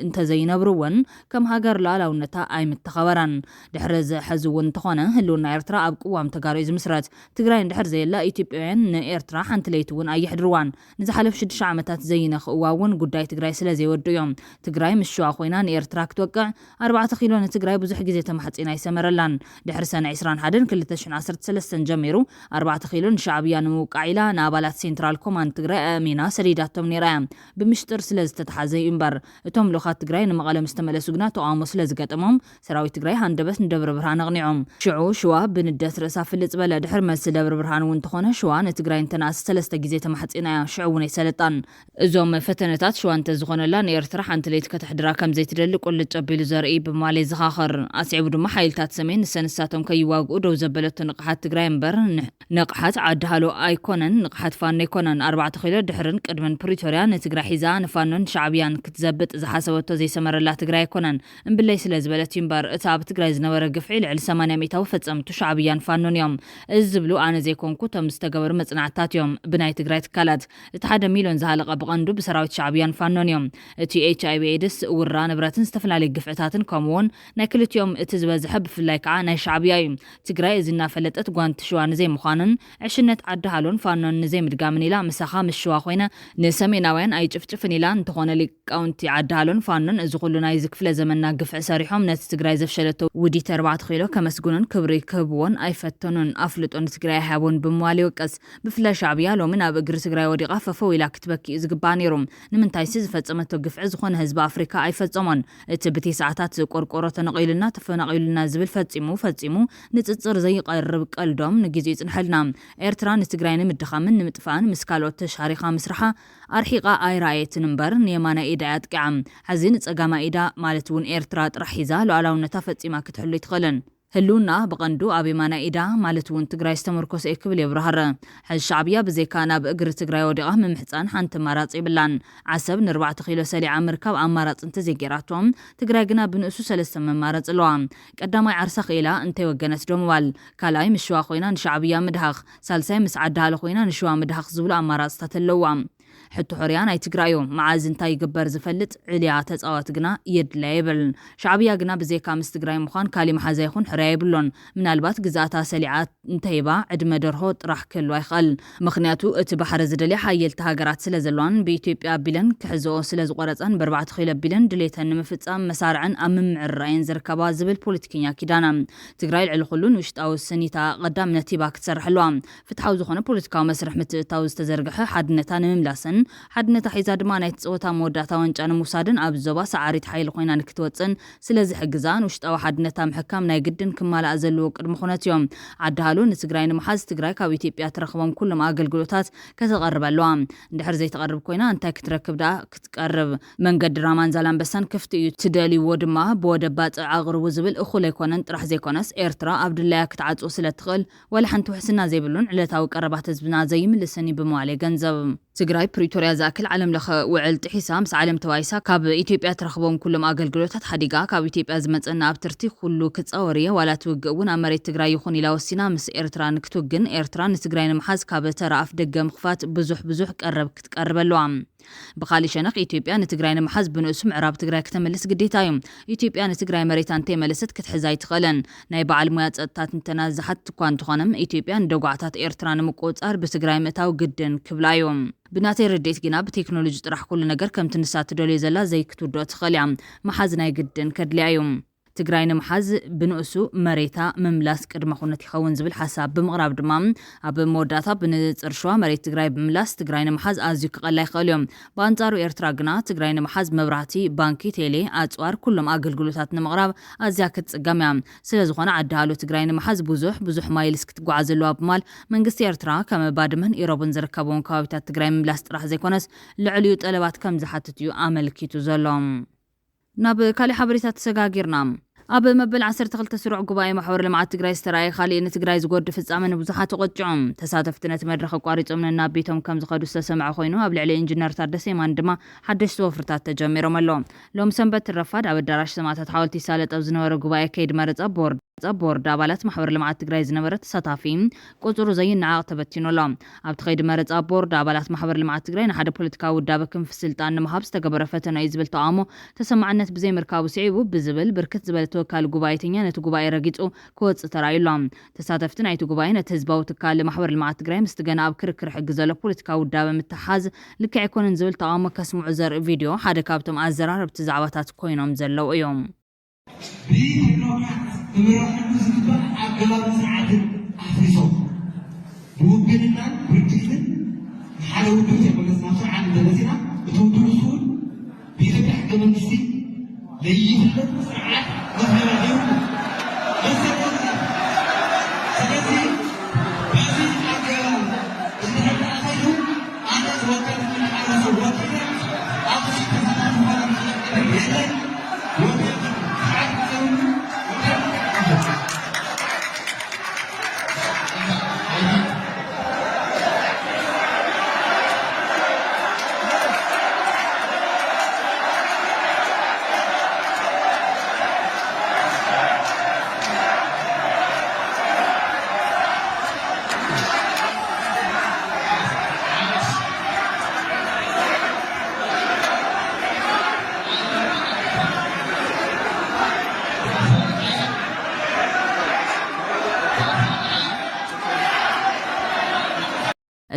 እንተዘይነብሩ እውን ከም ሃገር ሉዓላውነታ ኣይምተኸበራን ድሕሪ ዝሕዚ እውን እንተኾነ ህልውና ኤርትራ ኣብ ቅዋም ተጋሩ እዩ ዝምስረት ትግራይ እንድሕር ዘየላ ኢትዮጵያውያን ንኤርትራ ሓንቲ ለይቲ እውን ኣይሕድርዋን ንዝሓለፉ 6 ዓመታት ዘይነኽእዋ እውን ጉዳይ ትግራይ ስለ ዘይወዱ እዮም ትግራይ ምስ ሸዋ ኮይና ንኤርትራ ክትወቅዕ 4 ኪሎ ንትግራይ ብዙሕ ግዜ ተማሕፂና ይሰመረላን ድሕሪ ሰነ 21 2013 ጀሚሩ 4 ኪሎ ንሻዕብያ ንምውቃዕ ኢላ ንኣባላት ሴንትራል ኮማንድ ትግራይ ኣሚና ሰዲዳቶም ነይራ ብምሽጥር ስለ ዝተተሓዘ እምበር እቶም ልኡኻት ትግራይ ንመቐለ ምስ ተመለሱ ግና ተቃውሞ ስለ ዝገጠሞም ሰራዊት ትግራይ ሃንደበት ንደብረ ብርሃን ኣቕኒዖም ሽዑ ሸዋ ብንደት ርእሳ ፍልጥ በለ ድሕሪ መልሲ ደብረ ብርሃን እውን ተኾነ ሸዋ ንትግራይ እንተናእስ 3 ግዜ ተማሕፂና እያ ሽዑ እውን ኣይሰለጣን እዞም ፈተነታት ሸዋ እንተዝኾነላ ንኤርትራ ሓንቲ ለይቲ ከተሕድራ ከም ዘይትደሊ ቁልጭ ኣቢሉ ዘርኢ ብማለ ዝኻኸር ኣስዒቡ ድማ ሓይልታት ሰሜን ንሰንሳቶም ከይዋግኡ ደው ዘበለቶ ንቕሓት ትግራይ እምበር ንቕሓት ዓዲ ሃሎ ኣይኮነን ንቕሓት ፋኖ ኣይኮነን 4 ኪሎ ድሕርን ቅድመን ፕሪቶርያ ንትግራይ ሒዛ ንፋኖን ሻዕብያን ክትዘብጥ ዝሓሰበቶ ዘይሰመረላ ትግራይ ኣይኮነን እምብለይ ስለ ዝበለት እምበር እቲ ኣብ ትግራይ ዝነበረ ግፍዒ ልዕሊ 80 ሚእታዊ ፈጸምቱ ሻዕብያን ፋኖን እዮም እዚ ዝብሉ ኣነ ዘይኮንኩ ቶም ዝተገበሩ መጽናዕታት እዮም ብናይ ትግራይ ትካላት እቲ 1 ሚልዮን ዝሃለቐ ብቐንዱ ብሰራዊት ሻዕብያን ፋኖን እዮም እቲ HIV ኤድስ ውራ ንብረትን ዝተፈላለዩ ግፍዕታትን ከምኡውን ናይ ክልቲኦም እቲ ዝበዝሐ ብፍላይ ከዓ ናይ ሻዕብያ እዩ ትግራይ እዚ እናፈለጠት ጓንቲ ሸዋ ንዘይምዃንን ዕሽነት ዓዲ ሃሎን ፋኖን ንዘይምድጋምን ኢላ ምሳኻ ምስ ሸዋ ኮይነ ንሰሜናውያን ኣይጭፍጭፍን ኢላ እንተኾነ ሊቃውንቲ ዓዲ ሃሎን ፋኖን እዚ ኩሉ ናይ ዝክፍለ ዘመንና ግፍዕ ሰሪሖም ነቲ ትግራይ ዘፍሸለቶ ውዲት 4 ኪሎ ከመስጉንን ክብሪ ክህብዎን ኣይፈተኑን ኣፍልጦን ትግራይ ሃቦን ብምዋል ይወቀስ ብፍላይ ሻዕብያ ሎሚ ናብ እግሪ ትግራይ ወዲቓ ፈፈው ኢላ ክትበኪ ዝግባእ ነይሩ ንምንታይስ ዝፈጸመቶ ግፍዒ ዝኾነ ህዝቢ ኣፍሪካ ኣይፈጸሞን እቲ ብቲ ሰዓታት ቆርቆሮ ተነቒሉና ተፈናቒሉና ዝብል ፈጺሙ ንጽጽር ዘይቀርብ ቀልዶም ንግዜ ይጽንሐልና ኤርትራ ንትግራይ ንምድኻምን ንምጥፋእን ምስ ካልኦት ተሻሪኻ ምስራሓ ኣርሒቓ ኣይረኣየትን እምበር ንየማና ኢዳ ኣጥቂዓ ሕዚ ንጸጋማ ኢዳ ማለት እውን ኤርትራ ጥራሕ ሒዛ ሉዓላውነታ ፈጺማ ክትሕሉ ይትኽእልን ህልውና በቐንዱ ኣብ የማና ኢዳ ማለት እውን ትግራይ ዝተመርኮሰ ክብል የብራህረ ሕዚ ሻዕብያ ብዘይካ ናብ እግሪ ትግራይ ወዲቓ ምምሕፃን ሓንቲ ኣማራፂ ይብላን ዓሰብ ን4 ኪሎ ሰሊዓ ምርካብ ኣማራፂ እንተዘይገራቶም ትግራይ ግና ብንእሱ 3 መማረፂ ኣለዋ ቀዳማይ ዓርሳ ኽኢላ እንተይወገነት ዶ ምባል ካልኣይ ምሽዋ ኮይና ንሻዕብያ ምድሃኽ ሳልሳይ ምስ ዓዲ ሃሎ ኮይና ንሸዋ ምድሃኽ ዝብሉ ኣማራፅታት ኣለዋ حتى حريان أي تجرأيو معازن تاي جبر زفلت عليا تزاوت جنا يدليبل شعبية جنا بزي كامس تجرأي مخان كالي محازيخون حرية بلون من البات جزاتا سليعات انتهيبا عد مدرهوت راح كل ويخل مخنياتو اتبحر زدلي حيل تهاجرات سلازلوان بإثيوبيا بلن كحزو سلاز قرصان بربعة خيل بلن دليتن مفتام مسارعن أمم عرين زركبا زبل بوليتيكيا كيدانا تجرأي العلخلون وشتاو السنيتا قدام نتيبا كتسرح لوام فتحاو زخونه بوليتيكا مسرح متتاو استزرقح حدنتا نمملاسن حدنتا حيزا دما نايت صوتا موداتا وانجان موسادن اب زوبا سعاريت حيل خوينا نكتوصن سلازي حجزان وشتاو حدنتا محكام ناي قدن كمالا ازلو قدم خوناتيوم عدهالو نتجرأي نمحاز تجرأي كاب إثيوبيا ترخبهم كلهم أقلقلوتات كتقرب اللوام اندحر زي تقرب كوينا انتا كتركب دا كتقرب من قد رامان زالان بسان كفتي تدالي ودما بودبات عاغر وزبل اخو ليكونن طرح زي كونس ايرترا عبد الله كتعاصو سلتخل ولا حنتو حسنا زي بلون علتاو قربات حزبنا زي ملسني بموالي غنزب تجراي بريتوريا زاكل عالم لخ وعلت حسام عالم تويسا كاب إثيوبيا ترخبهم كلهم أقلقلوتات حديقا كاب إثيوبيا زمصنا ابترتي كله كتصوريه ولا توقون امريت تجراي يخون الى وسينا مس ايرترا نكتوغن ايرترا نتجراي نمحاز كاب تراف دغ مخفات بزح قرب كتقربلو بخالي شنق إثيوبيا نتجراي نمحاز بنقص معراب تجراي كتملس قديتايم إثيوبيا نتجراي مريتان تملست كتحزاي تخلن ناي بعل مويات صطات تنازحت كوان تخونم إثيوبيا ندغعتات ايرترا نمقوصار بتجراي متاو جدن كبلايوم بناتي رديت جنا بتكنولوجي طرح كل نجر كم تنسات دولي زلا زي كتودو تخليام محازنا جدن كدليايوم تجراي نمحاز بنقصو مريتا مملاس قدما خونت يخون زبل حساب بمغرب دمام اب موداتا بنصرشوا مريت تجراي بملاس تجراي نمحاز ازيك قلاي خليوم بانصارو ايرترا جنا تجراي نمحاز مبراتي بانكي تيلي اصوار كلهم اغلغلوتات نمغرب ازيا كتصقاميام سلازخونه عدالو تجراي نمحاز بزح مايلس كتغعزلوا بمال منغست ايرترا كما بادمن ايروبن زركبون كابيتات تجراي مملاس طرح زيكونس لعليو طلبات كم زحتتيو املكيتو زلوم ناب كالي حبريتات تسغاغيرنا اب مبل 12 تسرع قباي محور لمعات تجراي استراي خالي ان تجراي زغود فصامن بزحات قطعم تساتفتنت مدرخ قاريصمنا نابيتهم كم زخدو استسمع خوينو ابل علي انجينير تادسي ماندما حدش وفرتات تجميرو ملو لوم سنبت الرفاد اب الدراش سماتات حاولتي سالت اب زنور قباي كيد مرص بورد አባላት ማህበር ልማት ትግራይ ዝነበረት ተሳታፊም ቁጥሩ ዘይናዓ ተበቲኖሎ ኣብ ትኸይድ መረጽ ቦርድ አባላት ማህበር ልማት ትግራይ ንሓደ ፖለቲካዊ ውዳበ ክንፍ ስልጣን ንምሃብ ዝተገበረ ፈተና እዩ ዝብል ተቃውሞ ተሰማዕነት ብዘይ ምርካቡ ስዒቡ ብዝብል ብርክት ዝበለ ተወካሊ ጉባኤተኛ ነቲ ጉባኤ ረጊጹ ክወጽእ ተራእዩሎ ተሳተፍቲ ናይቲ ጉባኤ ነቲ ህዝባዊ ትካል ማህበር ልማት ትግራይ ምስ ገና ኣብ ክርክር ሕጊ ዘሎ ፖለቲካዊ ውዳበ ምትሓዝ ልክዕ ኣይኮነን ዝብል ተቃውሞ ከስምዑ ዘርኢ ቪድዮ ሓደ ካብቶም ኣዘራርብቲ ዛዕባታት ኮይኖም ዘለው እዮም بمراحل زكبة عقلاب سعادة أفريسو بوجدنا بركزن حلو دوتي بلسنا شو عن دلسنا بتوصل بيجي تحت من السي ليه ساعات وهنا اليوم بس سلسي بس عقلاب اللي هذا أخيهم أنا وكان من حرس وكذا أقصد كذا وكذا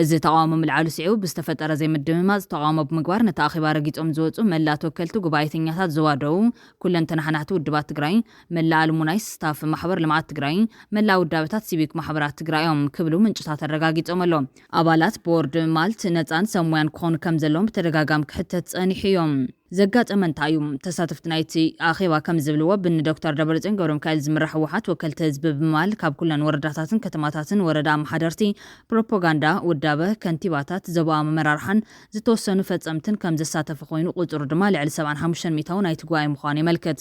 እዚ ተቃውሞ ምልዓሉ ስዒቡ ብዝተፈጠረ ዘይምድምማዝ ተቃውሞ ብምግባር ነቲ ኣኼባ ረጊፆም ዝወፁ መላ ተወከልቲ ጉባኤተኛታት ዘዋደው ኩለን ተናሓናሕቲ ውድባት ትግራይ መላ ኣልሙናይ ስታፍ ማሕበር ልምዓት ትግራይ መላ ውዳበታት ሲቪክ ማሕበራት ትግራዮም ክብሉ ምንጭታት ኣረጋጊፆም ኣሎ ኣባላት ቦርድ ማልት ነፃን ሰሙያን ክኾኑ ከም ዘለዎም ብተደጋጋሚ ክሕተት ፀኒሑ እዮም ዘጋጠመ እንታይ እዩ ተሳተፍቲ ናይቲ ኣኼባ ከም ዝብልዎ ብን ዶክተር ደብረጽዮን ገብረሚካኤል ዝምራሕ ህወሓት ወከልቲ ህዝቢ ብማል ካብ ኩለን ወረዳታትን ከተማታትን ወረዳ ኣመሓደርቲ ፕሮፓጋንዳ ውዳበ ከንቲባታት ዞባ መራርሓን ዝተወሰኑ ፈጸምትን ከም ዘሳተፈ ኮይኑ ቁፅሩ ድማ ልዕሊ 75 ሚታው ናይቲ ጉባኤ ምዃኑ ይመልከት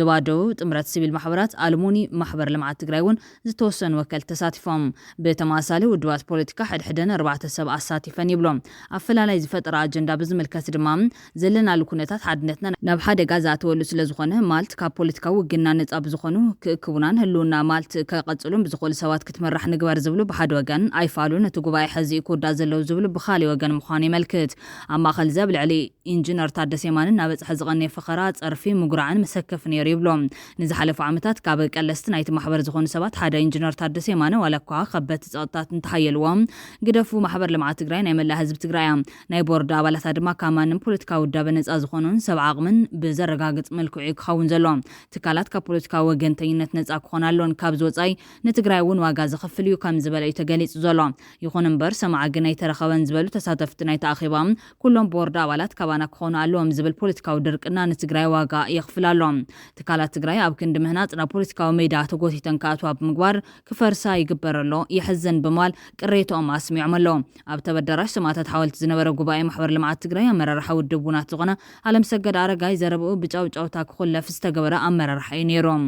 ዞባ ደቡብ ጥምረት ሲቪል ማሕበራት ኣልሙኒ ማሕበር ልምዓት ትግራይ እውን ዝተወሰኑ ወከልቲ ተሳቲፎም ብተመሳሳሊ ውድባት ፖለቲካ ሕድሕደን 4 ሰብ ኣሳቲፈን ይብሎም ኣፈላላይ ዝፈጠረ ኣጀንዳ ብዝምልከት ድማ ዘለናሉ ኩነት ዓመታት ሓድነትና ናብ ሓደ ጋዛ ተወሉ ስለ ዝኾነ ማልት ካብ ፖለቲካዊ ውግና ነጻ ብዝኾኑ ክቡናን ህልውና ማልት ከቐጽሉን ብዝኽእሉ ሰባት ክትመራሕ ንግበር ዝብሉ ብሓደ ወገን ኣይፋሉን እቲ ጉባኤ ሕዚ ክውዳእ ዘለው ዝብሉ ብኻልእ ወገን ምዃኑ ይመልክት። ኣብ ማእኸል ዘብ ልዕሊ ኢንጂነር ታደሰ የማንን ናብ በጽሐ ዝቐነየ ፍኸራ ጸርፊ ምጉራዕን መሰከፍ ነይሩ ይብሎም። ንዝሓለፉ ዓመታት ካብ ቀለስቲ ናይቲ ማሕበር ዝኾኑ ሰባት ሓደ ኢንጂነር ታደሰ የማነ ዋላ እኳ ከበድቲ ጸጥታት እንተሓየልዎም ግደፉ ማሕበር ልምዓት ትግራይ ናይ መላእ ህዝቢ ትግራይ ናይ ቦርድ ኣባላት ድማ ካብ ማንም ፖለቲካዊ ውዳበ ነጻ ዝኾኑን ሰብ ዓቕምን ብዘረጋግጽ መልክዑ ክኸውን ዘሎ ትካላት ካብ ፖለቲካዊ ወገንተኝነት ነጻ ክኾኑ ኣለዎን ካብ ዝወጻኢ ንትግራይ እውን ዋጋ ዝኸፍል እዩ ከም ዝበለ እዩ ተገሊጹ ዘሎ። ይኹን እምበር ሰማዓ ግን ኣይተረኸበን ዝበሉ ተሳተፍቲ ናይቲ ኣኼባ ኩሎም ቦርድ ኣባላት ካባና ክኾኑ ኣለዎም ዝብል ፖለቲካዊ ድርቅና ንትግራይ ዋጋ የኽፍል ኣሎ። ትካላት ትግራይ ኣብ ክንዲ ምህናጽ ናብ ፖለቲካዊ ሜዳ ተጎቲተን ክኣትዋ ብምግባር ክፈርሳ ይግበረሎ ይሕዘን በማል ቅሬቶኦም ኣስሚዖም ኣለዉ። ኣብ ተበዳራሽ ሰማዕታት ሓወልቲ ዝነበረ ጉባኤ ማሕበር ልምዓት ትግራይ ኣመራርሓ ውድብ ቡናት ዝኾነ ኣለምሰገድ ኣረጋይ ዘረብኡ ብጫውጫውታ ክኹለፍ ዝተገበረ ኣመራርሓ እዩ ነይሮም።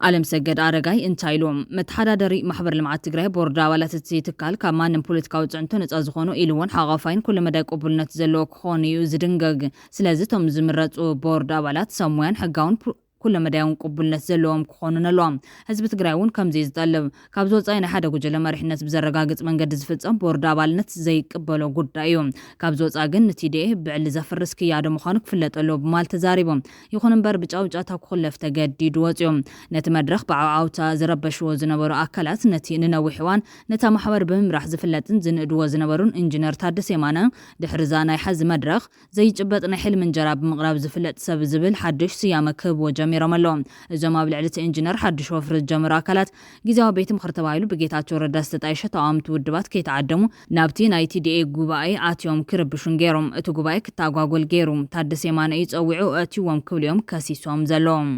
ዓለም ሰገድ ኣረጋይ እንታይ ኢሎም መተሓዳደሪ ማሕበር ልምዓት ትግራይ ቦርድ ኣባላት እቲ ትካል ካብ ማንም ፖለቲካዊ ጽዕንቶ ነጻ ዝኾኑ ኢሉ እውን ሓቓፋይን ኩሉ መዳይ ቅቡልነት ዘለዎ ክኾኑ እዩ ዝድንገግ። ስለዚ እቶም ዝምረጹ ቦርድ ኣባላት ሰብ ሞያን ሕጋውን ኩሉ መዳይውን ቅቡልነት ዘለዎም ክኾኑ ኣለዎም። ህዝቢ ትግራይ እውን ከምዚ ዝጠልብ ካብ ዝወጻኢ ናይ ሓደ ጉጅለ መሪሕነት ብዘረጋግጽ መንገዲ ዝፍጸም ቦርድ ኣባልነት ዘይቅበሎ ጉዳይ እዩ። ካብ ዝወጻኢ ግን ንቲዲኤ ብዕሊ ዘፍርስ ክያዶ ምዃኑ ክፍለጥ ኣለዎ ብማል ተዛሪቦም። ይኹን እምበር ብጫውጫታ ክኹለፍ ተገዲዱ ወፂኦም። ነቲ መድረኽ ብዓውዓውታ ዝረበሽዎ ዝነበሩ ኣካላት ነቲ ንነዊሕ እዋን ነታ ማሕበር ብምምራሕ ዝፍለጥን ዝንእድዎ ዝነበሩን ኢንጂነር ታደሰ የማነ ድሕሪዛ ናይ ሓዚ መድረኽ ዘይጭበጥ ናይ ሕልሚ እንጀራ ብምቕራብ ዝፍለጥ ሰብ ዝብል ሓድሽ ስያመ ክህብዎ ጀሚሮም ኣለዎም። እዞም ኣብ ልዕሊ እቲ ኢንጂነር ሓድሽ ወፍሪ ዝጀመሩ ኣካላት ግዜያዊ ቤት ምክሪ ተባሂሉ ብጌታቸው ረዳ ዝተጣየሸ ተቃወምቲ ውድባት ከይተዓደሙ ናብቲ ናይ ቲዲኤ ጉባኤ ኣትዮም ክርብሹን ገይሮም። እቲ ጉባኤ ክተጓጎል ገይሩ ታደሰ የማነ ይጸውዑ ኣትይዎም ክብልዮም ከሲሶም ዘለዎም።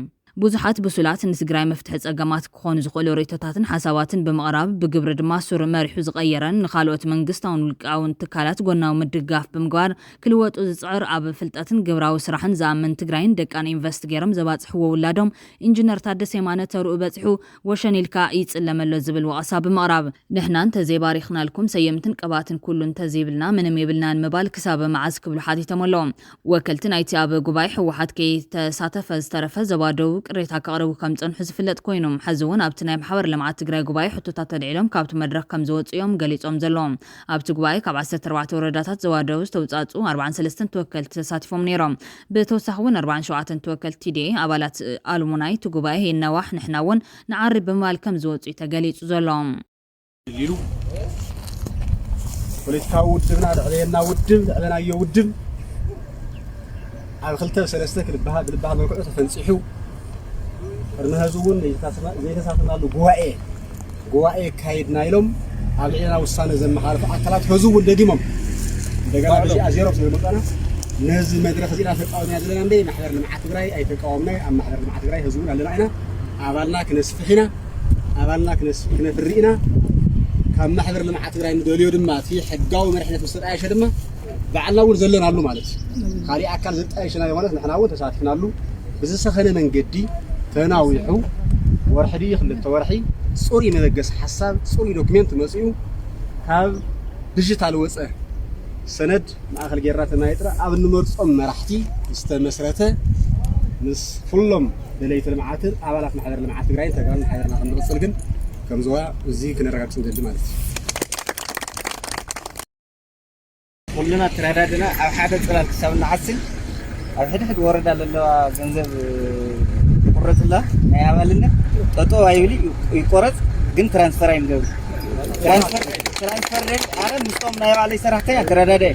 ብዙሓት ብሱላት ንትግራይ መፍትሒ ጸገማት ክኾኑ ዝኽእሉ ርእቶታትን ሓሳባትን ብምቕራብ ብግብሪ ድማ ሱር መሪሑ ዝቐየረን ንኻልኦት መንግስታውን ውልቃውን ትካላት ጎናዊ ምድጋፍ ብምግባር ክልወጡ ዝጽዕር ኣብ ፍልጠትን ግብራዊ ስራሕን ዝኣምን ትግራይን ደቃን ኢንቨስት ገይሮም ዘባጽሕዎ ውላዶም ኢንጂነር ታደሰ የማነ ተርኡ በጺሑ ወሸኒልካ ይጽለመሎ ዝብል ወቐሳ ብምቕራብ ንሕና እንተዘይባሪኽናልኩም ሰየምትን ቀባትን ኩሉ እንተዘይብልና ምንም የብልናን ምባል ክሳብ መዓዝ ክብሉ ሓቲቶም ኣለዎም። ወከልቲ ናይቲ ኣብ ጉባኤ ሕወሓት ከይተሳተፈ ዝተረፈ ዘባደው ቅሬታ ከቕርቡ ከም ጸንሑ ዝፍለጥ ኮይኖም ሕዚ እውን ኣብቲ ናይ ማሕበር ልምዓት ትግራይ ጉባኤ ሕቶታት ተልዒሎም ካብቲ መድረኽ ከም ዝወፅኦም ገሊጾም ዘለዎም። ኣብቲ ጉባኤ ካብ 14 ወረዳታት ዘዋደው ዝተውጻጹ 43 ተወከልቲ ተሳቲፎም ነይሮም። ብተወሳኺ እውን 47 ተወከልቲ ቲዲኤ ኣባላት ኣልሙናይ እቲ ጉባኤ የነዋሕ ንሕና እውን ንዓሪ ብምባል ከም ዝወፁ ተገሊጹ ዘሎም ኢሉ ፖለቲካዊ ውድብና ልዕለየና ውድብ ልዕለናዮ ውድብ ኣብ 2-3 ክልባሃል መልክዑ ተፈንፂሑ እርነህዙውን ዘይተሳተናሉ ጉባኤ ካይድና ኢሎም ኣብ ልዕልና ውሳነ ዘመሓላለፉ ኣካላት ህዝቡን ደጊሞም እንደገና በዚ ኣዜሮም ስለመጣና ነዚ መድረኽ እዚና ተቃውምና ዘለና እንደ ማሕበር ልምዓት ትግራይ ኣይተቃወምና ኣብ ማሕበር ልምዓት ትግራይ ህዝቡን ኣለና ኢና ኣባልና ክነስፍሕ ኢና ኣባልና ክነፍሪ ኢና ካብ ማሕበር ልምዓት ትግራይ ንደልዮ ድማ እቲ ሕጋዊ መሪሕነት ምስተጣየሸ ድማ ባዕልና እውን ዘለናሉ ማለት እዩ። ካሊእ ኣካል ዘጣየሸና ማለት ንሕና እውን ተሳቲፍናሉ ብዝሰኸነ መንገዲ ተናዊሑ ወርሒ ክልተ ወርሒ ጽሩይ መበገስ ሓሳብ ጽሩይ ዶክመንት መጽኡ ካብ ዲጂታል ወፀ ሰነድ ማእኸል ጌራ ተማይጥራ ኣብ ንመርጾም መራሕቲ ዝተመስረተ ምስ ኩሎም ደለይቲ ልምዓትን ኣባላት ማሕበር ልምዓት ትግራይ ተጋሩ ማሕበርና ክንቅጽል ግን ከም ዝዋ እዚ ክነረጋግጽ እንደሊ ማለት እዩ። ኩልና ተረዳድና ኣብ ሓደ ጽላል ክሳብ ንዓስል ኣብ ሕድሕድ ወረዳ ዘለዋ ገንዘብ ይቆረጽላ ናይ ኣባልነት ጠጠው ኣይብሊ ይቆረጽ ግን ትራንስፈር ኣይንገብር ትራንስፈር ኣረ ምስቶም ናይ ባዕለይ ሰራሕተኛ ተረዳድየ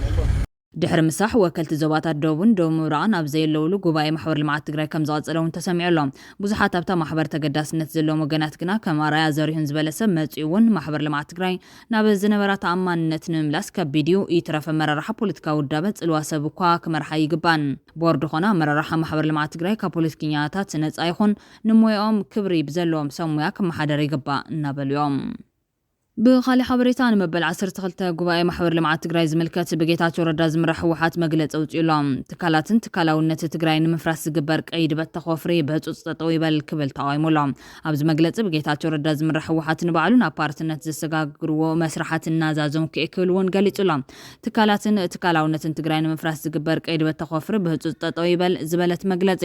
ድሕሪ ምሳሕ ወከልቲ ዞባታት ደቡብን ደቡብ ምብራቕን ኣብ ዘየለውሉ ጉባኤ ማሕበር ልምዓት ትግራይ ከም ዝቐጸለውን ተሰሚዑ ኣሎ። ብዙሓት ኣብታ ማሕበር ተገዳስነት ዘለዎም ወገናት ግና ከም ኣርኣያ ዘሪሁን ዝበለ ሰብ መጺኡ እውን ማሕበር ልምዓት ትግራይ ናብ ዝነበራ ተኣማንነት ንምምላስ ከቢድ እዩ ይትረፈ መራርሓ ፖለቲካዊ ውዳበ ጽልዋ ሰብ እኳ ክመርሓ ይግባን ቦርድ ኾነ መራርሓ ማሕበር ልምዓት ትግራይ ካብ ፖለቲከኛታት ነጻ ይኹን ንሞያኦም ክብሪ ብዘለዎም ሰብ ሞያ ክመሓደር ይግባእ እናበሉ እዮም። بخالي حبريتان مبل 12 ጉባኤ ማሕበር ልምዓት ትግራይ ዝምልከት ብጌታቸው ረዳ ዝምራሕ ህወሓት መግለጺ ኣውፂሎም ትካላትን ትካላውነት ትግራይ ንምፍራስ ዝግበር ቀይድ በተኸፍሪ በህጹጽ ጠጠው ይበል ክብል ተቃይሞሎም ኣብዚ መግለጺ ብጌታቸው ረዳ ዝምራሕ ህወሓት ንባዕሉ ናብ ፓርትነት ዘሰጋግርዎ መስራሓትና ዛዞም ክእክልውን ገሊጹሎም ትካላትን ትካላውነትን ትግራይ ንምፍራስ ዝግበር ቀይድ በተኸፍሪ በህጹጽ ጠጠው ይበል ዝበለት መግለጺ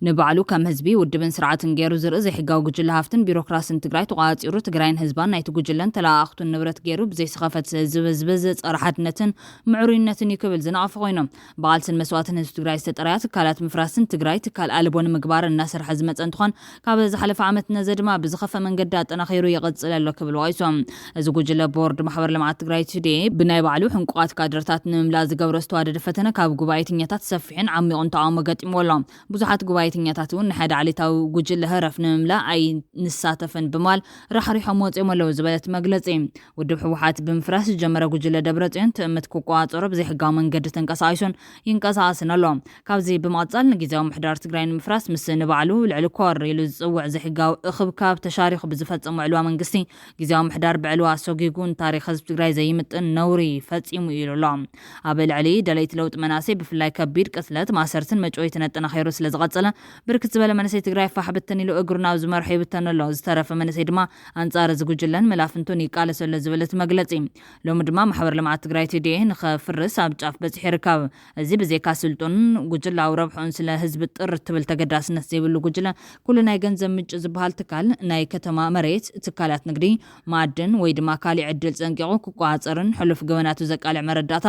ንባዕሉ ከም ህዝቢ ውድብን ስርዓትን ገይሩ ዝርኢ ዘይሕጋዊ ጉጅለ ሃፍትን ቢሮክራሲን ትግራይ ተቋፂሩ ትግራይን ህዝባን ናይቲ ጉጅለን أختن نبرت جيروب زي سخافة زبز صراحتنتن معرينتن يكبل زناقف خوينهم بعالسن مسواتن تجراي ستريات كالات مفراسن تجراي تكال ألبون مقبار الناس حزمت أنتخان كابز حلف عمت نزد ما بزخفة من قدات أنا خيرو يقص إلى كبل وايسهم زوج بورد محور لمعات تجراي تدي بناي بعلو حنقات كادرتات نملاز جورست واد دفتنا كاب جوايت نياتات سفحين عمي أنت عم قت مولام بزحات جوايت نياتاتون حد علي تاو جوجل هرف نملا أي نساتفن بمال راح ريحموت إملو زبالة مجلس ودب حوحات بمفراس جمرة جل دبرت أنت متكوكوات عرب زي حقا من قد تنقصايشون ينقصاسن اللهم كابزي بمعطل نجيزاو محدار تقرين مفراس مسن بعلو العلوكار يلز وع زي حقا اخب كاب تشاريخ بزفت ام علوا من قصي جيزاو محدار بعلوا سوقيقون تاريخ حزب تقراي زي متن نوري فتيمو يلو اللهم ابل علي دليت لوت مناسب في الله كبير كسلت ما سرتن مجوي تنتنا خيرو سلازغصله بركت زبله منسي تقراي فحبتني لو اقرنا وزمرحي بتن الله زترف منسي دما انصار زغجلن ملافنتوني قال سل زبلت مغلصي لو مدما محور لمعات تግራይ تدي نخفرس اب ጫፍ በጽ ሒርካብ እዚ በዘካ ስልጡን ጉጅላ አውረብሑን ስለ ህዝብ ጥር ትብል ተገዳስነት ዘይብሉ ጉጅላ ኩሉ ናይ ገንዘብ ምንጭ ዝበሃል ትካል ናይ ከተማ መሬት ትካላት ንግዲ ማዕድን ወይ ድማ ካሊ ዕድል ጸንቂቑ ክቋጸርን ሕሉፍ ገበናቱ ዘቃልዕ መረዳታ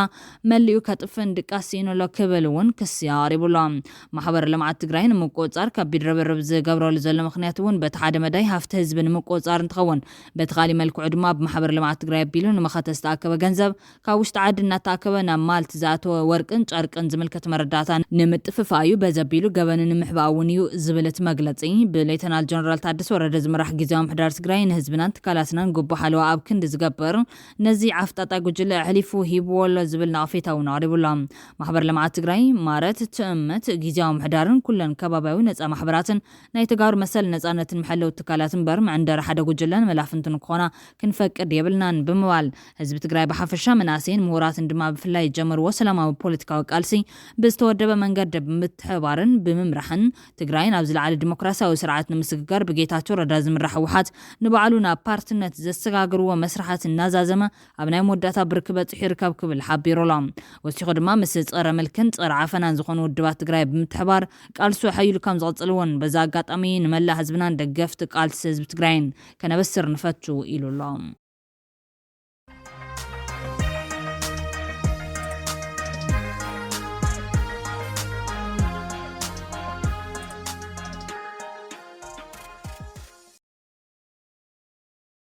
መልዩ ከጥፍን ድቃሲኖ ለከበልውን ክስያሪቡሎም ማሕበር ለማዓት ትግራይ ንምቆጻር ከቢድ ረብረብ ዝገብረሉ ዘሎ ምኽንያት እውን በቲ ሓደ መዳይ ሃፍቲ ህዝብ ንምቆጻር እንትኸውን በቲ ኻሊ መልክዑ ድማ بمحبر لمعات تقرأي بيلون مخاطس تأكبا جنزب كاوش تعدنا تأكبا نمالت ذاتو ورقن شاركن زملكة مرداتان نمت ففايو بزبيلو قبن نمحباونيو زبلت مغلطي بليتنال جنرال تعدس ورد زمرح جزاهم حدار تقرأي نهزبنان تكالاسنا نقبو حلوة أبكن دزقبر نزي عفتاتا قجل حليفو هيبو ولا زبل نافيتا وناري بولام محبر لمعات تقرأي مارت تأمت جزاهم حدارن كلن كباباوي نزا محبراتن نايتقار مسل نزانة المحلو تكالاتن برم عند رحدا قجلن ملافنتن قونا كنفكر يبلنان بموال حزب تግራይ بحفشا مناسين مورات اندما بفلاي جمر وسلاماዊ ፖለቲካዊ ቃልሲ ብዝተወደበ መንገድ ምትሕባርን ብምምራሕን ትግራይ ናብ ዝለዓለ ዲሞክራሲያዊ ስርዓት ንምስግጋር ብጌታቸው ረዳ ዝምራሕ ህወሓት ንባዕሉና ፓርትነት ዘሰጋግርዎ መስራሓት እናዛዘመ ኣብ ናይ መወዳእታ ብርክ በጽሒ ይርከብ ክብል ሓቢሮሎም ወሲኹ ድማ ምስ ጸረ መልክን ጸረ ዓፈናን ዝኾኑ ውድባት ትግራይ ብምትሕባር ቃልሱ ሓይሉ ከም ዝቕጽልውን በዛ ኣጋጣሚ ንመላ ህዝብናን ደገፍቲ ቃልሲ ህዝቢ ትግራይን ከነበስር ንፈቱ ኢሉሎም